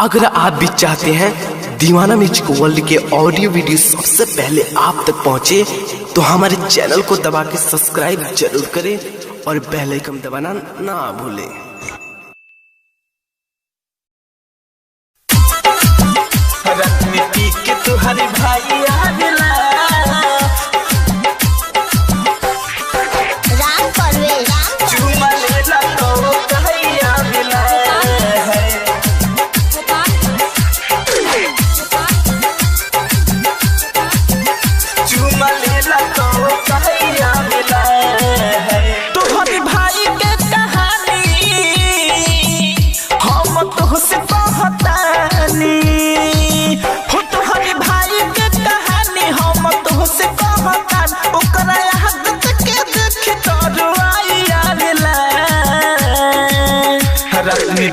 अगर आप भी चाहते हैं दीवाना म्यूजिक वर्ल्ड के ऑडियो वीडियो सबसे पहले आप तक पहुंचे तो हमारे चैनल को दबा के सब्सक्राइब जरूर करें और बेल आइकन दबाना ना भूलें। तुहरी भाई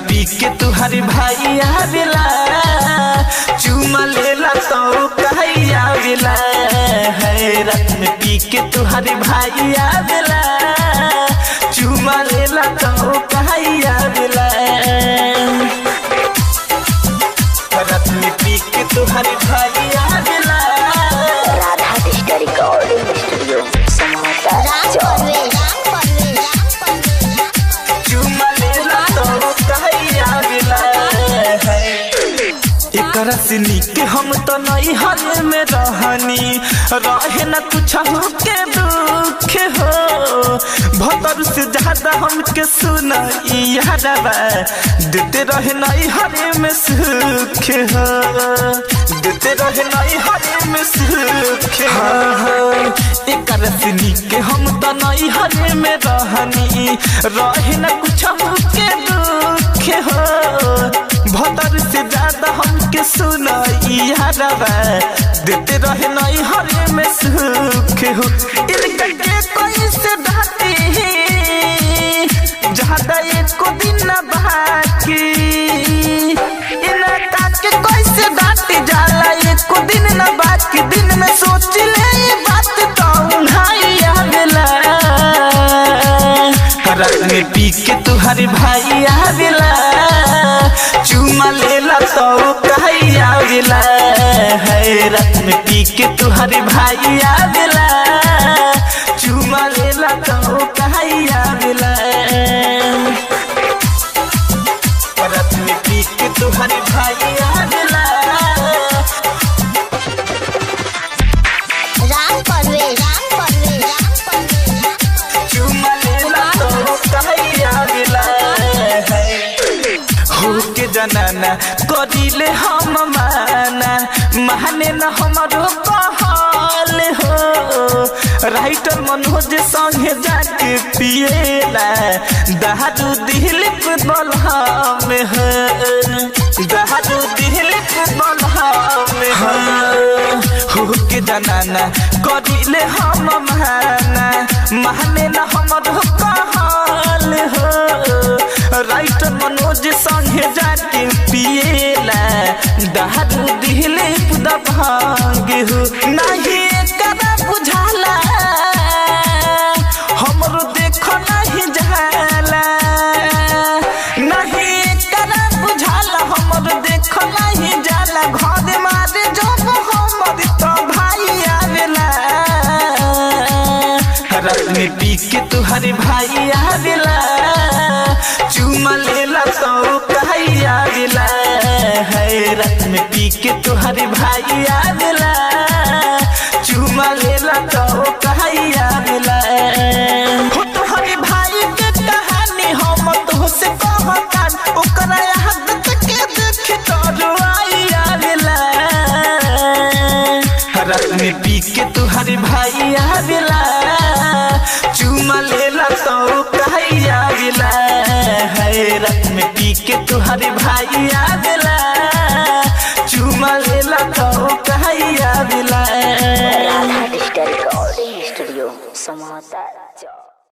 पी के तुहरी भाई आवेला चुमा लेला तो कहीं आवेला है। रात में पी के तुहरी भाई आवेला चुमा लेला तो कहीं आवेला। रात में पी के तुहरी भाई आवेला। राधा डिजिटल रिकॉर्डिंग स्टूडियो समाचार रसनी के हम तो नहीं हर में रहनी रहे न कुछ के दुख हो भतर से ज्यादा हमके सुना यारबा देते रहे नहीं हर में सुख हो देते रहे नहीं हर में सुख हो। एक रसनी के हम तो नहीं हर में रहनी रहे न कुछ के दुख हो भतर से ज्यादा हमके सुना यारबा देते रहे नहीं हर में सुख हो। इनका के कोई से डांटी ज्यादा एको दिन न बाकी इनका के कोई से डांटी जाला एको दिन न बाकी दिन में सोच ले ये बात तो भाई आवेला। रात में पी के तुहरी भाई आवेला चुमा लेला तो कहीं आवेला है। रात में पी के तुहरी भाई आवेला चुमा लेला तो कहीं आवेला। रात में पी के तुहरी भाई आवेला। चुमा लेला तो कहीं आवेला के जनाना करिले हम माना माने न हमारो कहल हो। राइटर मनोज संगे जाके पिएला दारू दिलिप बलहा में हो दारू दिलिप बलहा में हो के जनाना करिले हम माना माने न हमारो कहल हो। राइटर मनोज संगे जाके पिएला दारू दिले खुदा भांग हो। नहीं कदा बुझाला हमरो देखो नहीं जाला नहीं कदा बुझाला हमरो देखो नहीं जाला घर मारे जो हमर तो भाई आवेला। रात में पी के तुहरी भाई आवेला चुमा लेला तो कहीं आवेला है। रात में पी के तुहरी भाई आवेला चुमा लेला तो कहीं आवेला। तुहरी भाई के कहानी हम तो से कहता ओकरा याद के देख तो आई आवेला। रात में पी के तुहरी भाई आवेला चुमा लेला तो कहीं आवेला है। रात में पी के तुहरी भाई आवेला चुमा लेला तो कहीं आवेला। राधा डिजिटल रिकॉर्डिंग स्टूडियो समाचार।